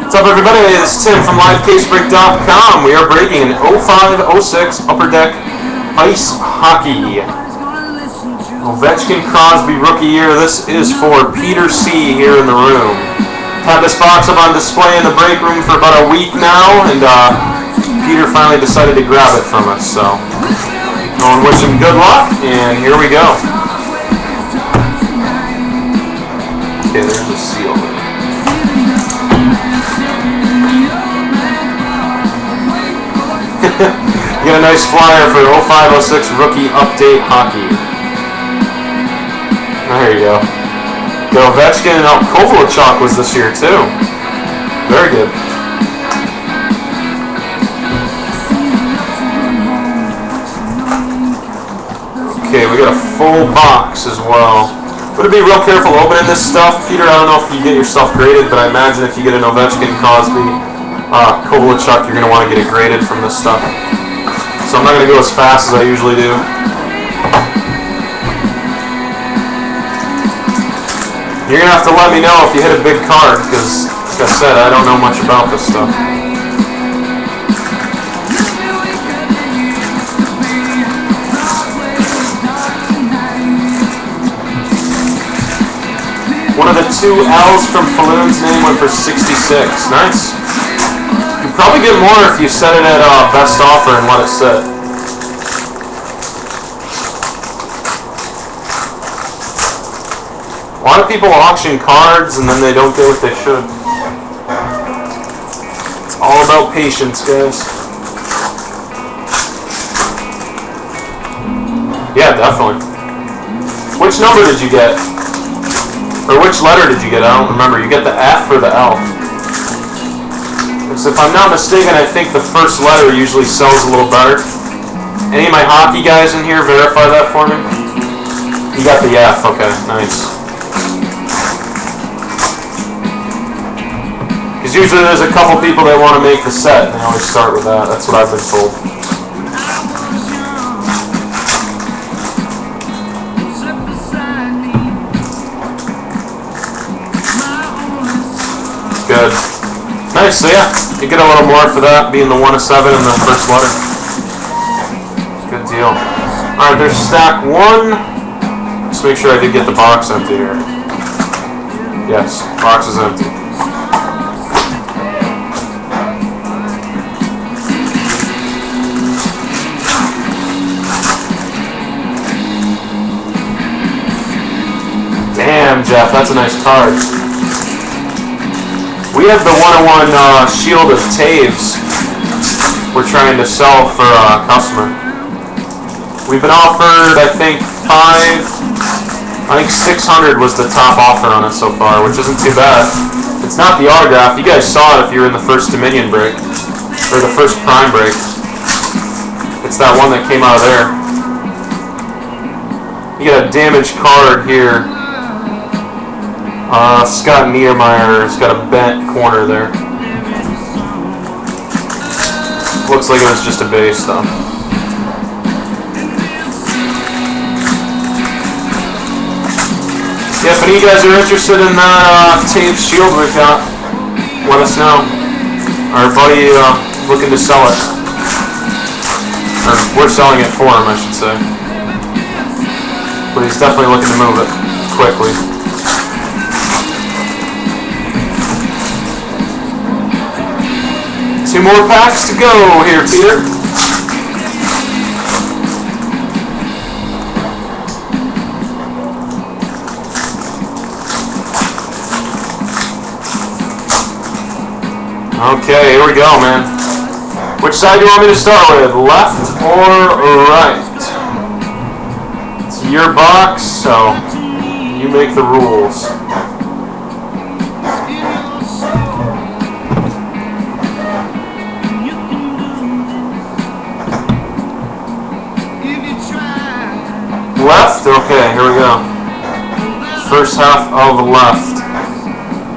What's up, everybody? This is Tim from LiveCaseBreak.com. We are breaking an 05-06 Upper Deck Ice Hockey. Ovechkin Crosby Rookie Year. This is for Peter C. here in the room. Had this box up on display in the break room for about a week now, and Peter finally decided to grab it from us. So, I want to wish him good luck, and here we go. Okay, there's the seal. Get a nice flyer for 05-06 Rookie Update Hockey. There you go. The Ovechkin and Kovalchuk was this year too. Very good. Okay, we got a full box as well. Would be real careful opening this stuff, Peter. I don't know if you get your stuff graded, but I imagine if you get an Ovechkin, Crosby, Kovalchuk, you're going to want to get it graded from this stuff. So I'm not going to go as fast as I usually do. You're going to have to let me know if you hit a big card, because, like I said, I don't know much about this stuff. One of the two L's from Falloon's name went for 66. Nice. You'd probably get more if you set it at best offer and let it sit. A lot of people auction cards and then they don't get what they should. It's all about patience, guys. Yeah, definitely. Which number did you get? Or which letter did you get? I don't remember. You get the F or the L? Because if I'm not mistaken, I think the first letter usually sells a little better. Any of my hockey guys in here verify that for me? You got the F. Okay, nice. Because usually there's a couple people that want to make the set, and they always start with that. That's what I've been told. Good. Nice, so yeah, you get a little more for that, being the 1 of 7 in the first letter. Good deal. Alright, there's stack 1. Just make sure I did get the box empty here. Yes, box is empty. Damn, Jeff, that's a nice card. We have the 101 Shield of Taves we're trying to sell for a customer. We've been offered, I think 600 was the top offer on it so far, which isn't too bad. It's not the autograph. You guys saw it if you were in the first Dominion break, or the first Prime break. It's that one that came out of there. You got a damaged card here. Scott Niedermayer's got a bent corner there. Looks like it was just a base, though. Yeah, if any of you guys are interested in that tape shield we've got, let us know. Our buddy looking to sell it. Or we're selling it for him, I should say. But he's definitely looking to move it quickly. Two more packs to go here, Peter. Okay, here we go, man. Which side do you want me to start with? Left or right? It's your box, so you make the rules. Left? Okay, here we go. First half of left.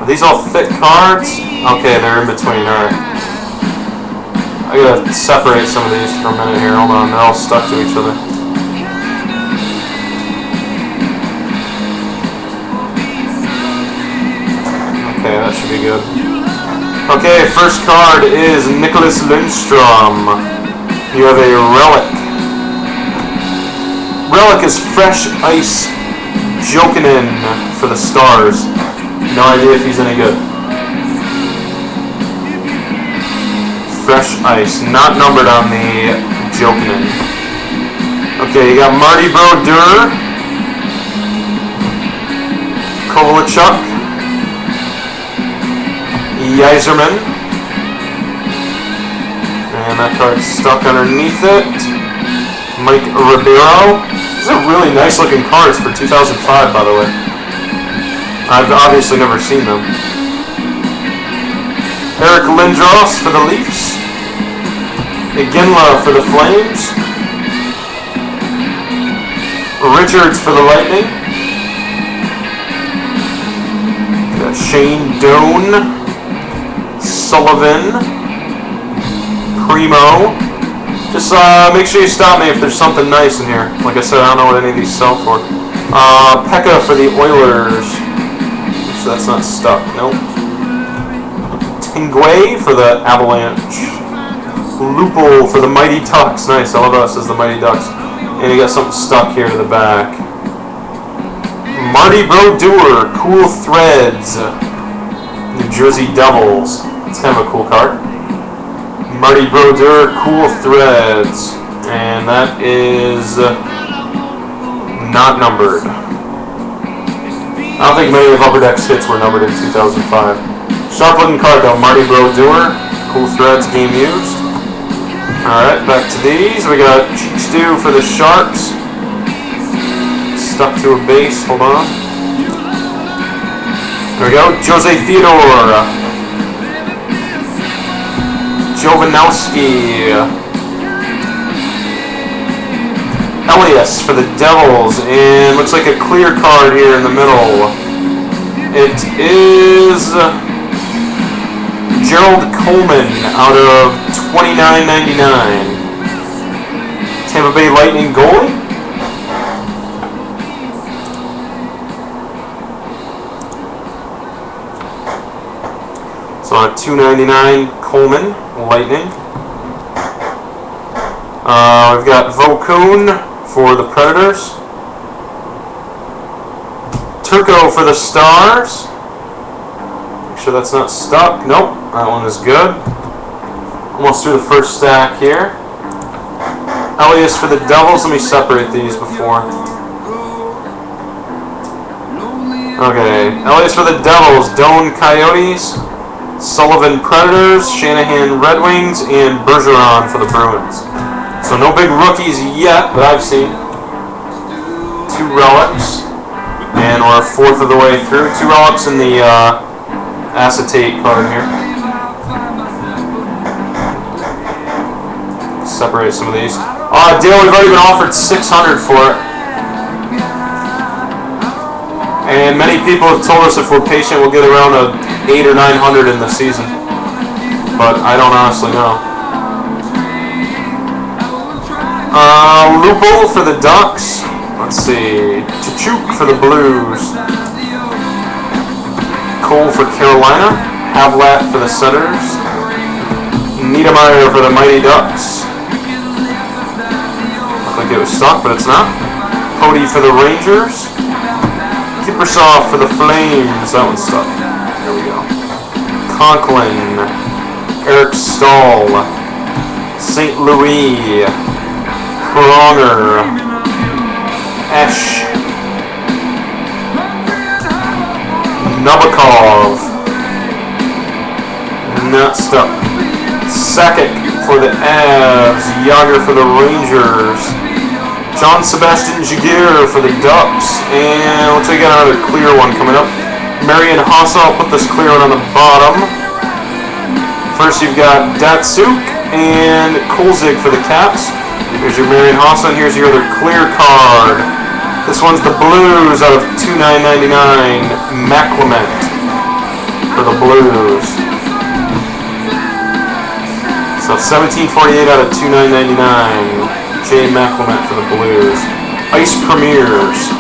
Are these all thick cards? Okay, they're in between, alright. I gotta separate some of these for a minute here. Hold on, they're all stuck to each other. Okay, that should be good. Okay, first card is Nicholas Lundstrom. You have a Relic. Relic is Fresh Ice Jokinen for the Stars. No idea if he's any good. Fresh Ice, not numbered on the Jokinen. Okay, you got Marty Brodeur, Kovalchuk, Yzerman, and that card's stuck underneath it. Mike Ribeiro. These are really nice looking cards for 2005, by the way. I've obviously never seen them. Eric Lindros for the Leafs. Iginla for the Flames. Richards for the Lightning. Shane Doan. Sullivan. Primo. Just make sure you stop me if there's something nice in here. Like I said, I don't know what any of these sell for. Pekka for the Oilers. So that's not stuck. Nope. Tingway for the Avalanche. Lupul for the Mighty Ducks. Nice, I love how it says the Mighty Ducks. And you got something stuck here to the back. Marty Brodeur, Cool Threads. New Jersey Devils. It's kind of a cool card. Marty Brodeur, Cool Threads. And that is not numbered. I don't think many of Upper Deck's hits were numbered in 2005. Sharp looking card though, Marty Brodeur, Cool Threads, game used. Alright, back to these. We got Cheech Stew for the Sharks. Stuck to a base, hold on. There we go, Jose Theodore. Jovanowski. Elias for the Devils. And looks like a clear card here in the middle. It is Gerald Coleman out of $29.99. Tampa Bay Lightning goalie. So on $2.99 Coleman Lightning. We've got Vokoun for the Predators. Turco for the Stars. Make sure that's not stuck. Nope, that one is good. Almost through the first stack here. Elias for the Devils. Let me separate these before. Okay, Elias for the Devils. Doan Coyotes. Sullivan Predators. Shanahan Red Wings. And Bergeron for the Bruins. So no big rookies yet, but I've seen. 2 relics. And we're a fourth of the way through. 2 relics in the acetate card here. Separate some of these. Dale, we've already been offered $600 for it. And many people have told us if we're patient, we'll get around a $800 or $900 in the season. But I don't honestly know. Lupul for the Ducks. Let's see. Chachuk for the Blues. Cole for Carolina. Havlat for the Senators. Niedermeyer for the Mighty Ducks. Looked like it was stuck, but it's not. Cody for the Rangers. Kiprusoff for the Flames. That one's stuck. There we go. Conklin. Eric Stahl. St. Louis. Pronger. Esh. Nabokov. Not stuck. Sakic for the Avs. Yager for the Rangers. John Sebastian Jaguar for the Ducks. And looks like we got another clear one coming up. Marian Hossa. I'll put this clear one on the bottom. First you've got Datsuk and Kolzig for the Caps. Here's your Marian Hossa, and here's your other clear card. This one's the Blues out of $2.99. McClement for the Blues. So 1748 out of $2.99. Jay McClement for the Blues. Ice Premiers.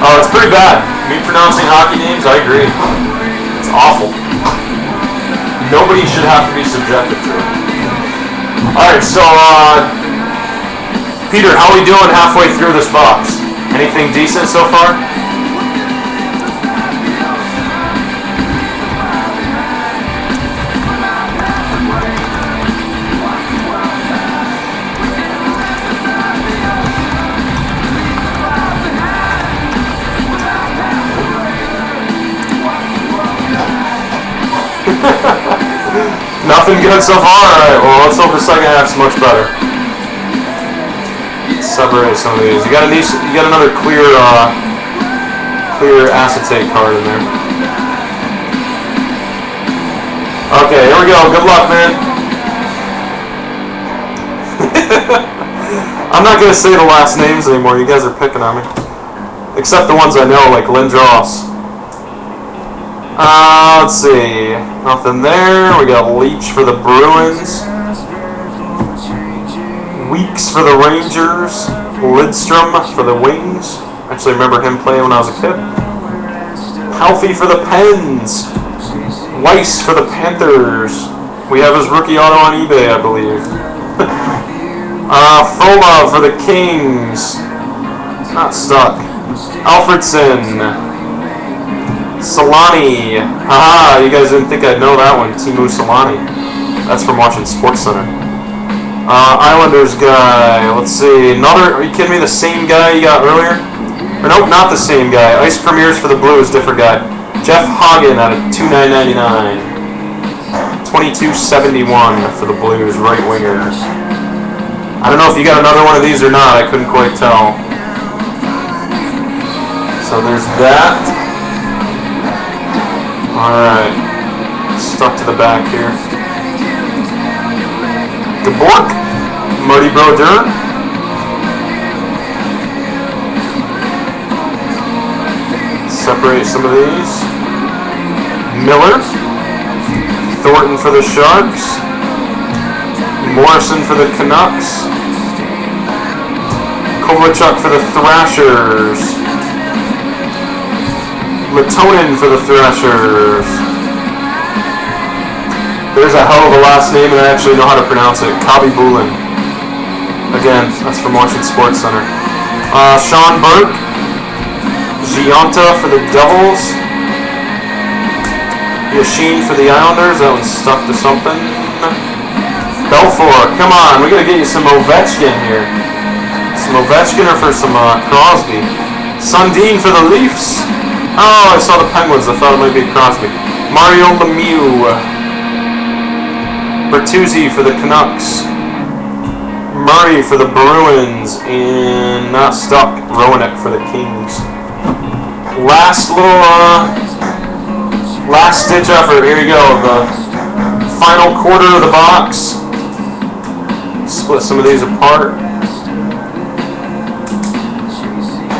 Oh, it's pretty bad. Me pronouncing hockey names, I agree. It's It's awful. Nobody should have to be subjected to it. Alright, so, Peter, how are we doing halfway through this box? Anything decent so far? Nothing good so far? Alright, well, let's hope the second half's much better. Let's separate some of these. You got another clear acetate card in there. Okay, here we go. Good luck, man. I'm not gonna say the last names anymore. You guys are picking on me. Except the ones I know, like Lindros. Let's see. Nothing there. We got Leach for the Bruins. Weeks for the Rangers. Lidstrom for the Wings. Actually, remember him playing when I was a kid. Halfie for the Pens. Weiss for the Panthers. We have his rookie auto on eBay, I believe. Foma for the Kings. Not stuck. Alfredson. Solani. Haha, you guys didn't think I'd know that one. Timu Solani. That's from watching SportsCenter. Islanders guy. Let's see. Another. Are you kidding me? The same guy you got earlier? Or nope, not the same guy. Ice Premiers for the Blues, different guy. Jeff Hagen out of $2,999. $22.71 for the Blues, right winger. I don't know if you got another one of these or not. I couldn't quite tell. So there's that. Alright. Stuck to the back here. Gabork. Marty Brodeur. Separate some of these. Miller. Thornton for the Sharks. Morrison for the Canucks. Kovalchuk for the Thrashers. Latonin for the Thrashers. There's a hell of a last name, and I actually know how to pronounce it. Kabi Bulin. Again, that's from watching SportsCenter. Sean Burke. Gianta for the Devils. Yashin for the Islanders. That one's stuck to something. Belfour, come on. We gotta get you some Ovechkin here. Some Ovechkin or for some Crosby. Sundin for the Leafs. Oh, I saw the Penguins. I thought it might be Crosby. Mario Lemieux. Bertuzzi for the Canucks. Murray for the Bruins. And not stuck. Roenick for the Kings. Last little, last ditch effort. Here you go. The final quarter of the box. Split some of these apart.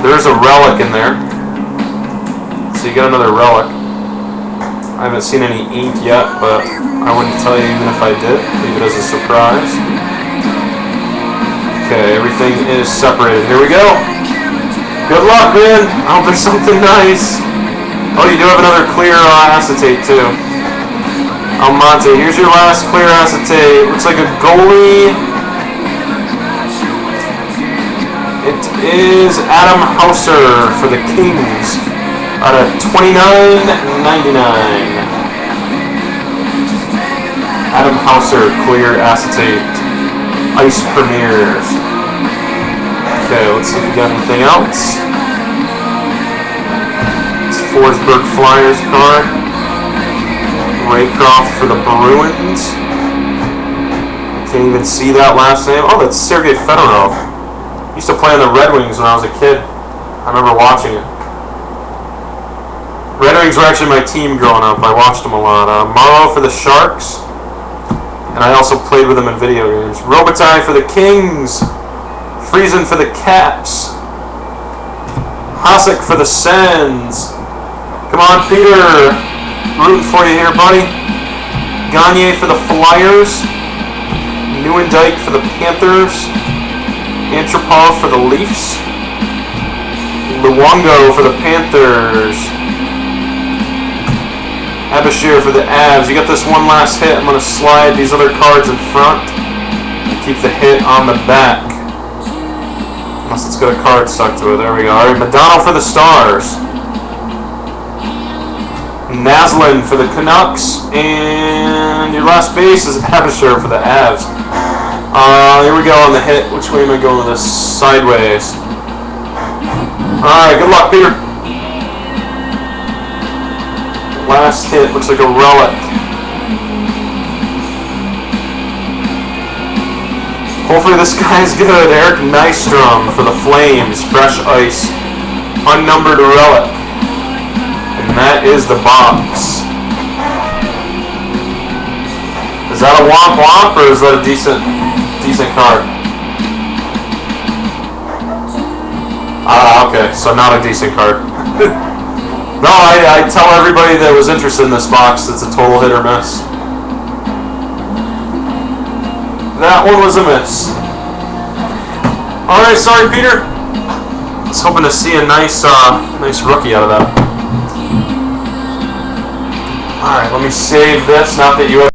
There's a relic in there. So you got another relic. I haven't seen any ink yet, but I wouldn't tell you even if I did. Leave it as a surprise. Okay, everything is separated. Here we go. Good luck, man. I hope there's something nice. Oh, you do have another clear acetate, too. Almonte, here's your last clear acetate. Looks like a goalie. It is Adam Hauser for the Kings. Out of $29.99. Adam Hauser, clear acetate. Ice Premiers. Okay, let's see if we got anything else. It's Forsberg Flyers card. Raycroft for the Bruins. Can't even see that last name. Oh, that's Sergei Fedorov. Used to play on the Red Wings when I was a kid. I remember watching it. Red Wings were actually my team growing up. I watched them a lot. Morrow for the Sharks. And I also played with them in video games. Robitaille for the Kings. Friesen for the Caps. Hasek for the Sens. Come on, Peter. Rooting for you here, buddy. Gagne for the Flyers. Nieuwendyk for the Panthers. Antropov for the Leafs. Luongo for the Panthers. Abashir for the Avs. You got this one last hit. I'm going to slide these other cards in front. Keep the hit on the back. Unless it's got a card stuck to it. There we go. Alright, Madonna for the Stars. Naslin for the Canucks. And your last base is Abashir for the Avs. Here we go on the hit. Which way am I going with this? Sideways. Alright, good luck, Peter. Last hit looks like a relic. Hopefully this guy's good. Eric Nystrom for the Flames. Fresh ice. Unnumbered relic. And that is the box. Is that a womp womp or is that a decent card? Okay, so not a decent card. No, I tell everybody that was interested in this box it's a total hit or miss. That one was a miss. Alright, sorry Peter. I was hoping to see a nice rookie out of that. Alright, let me save this, not that you have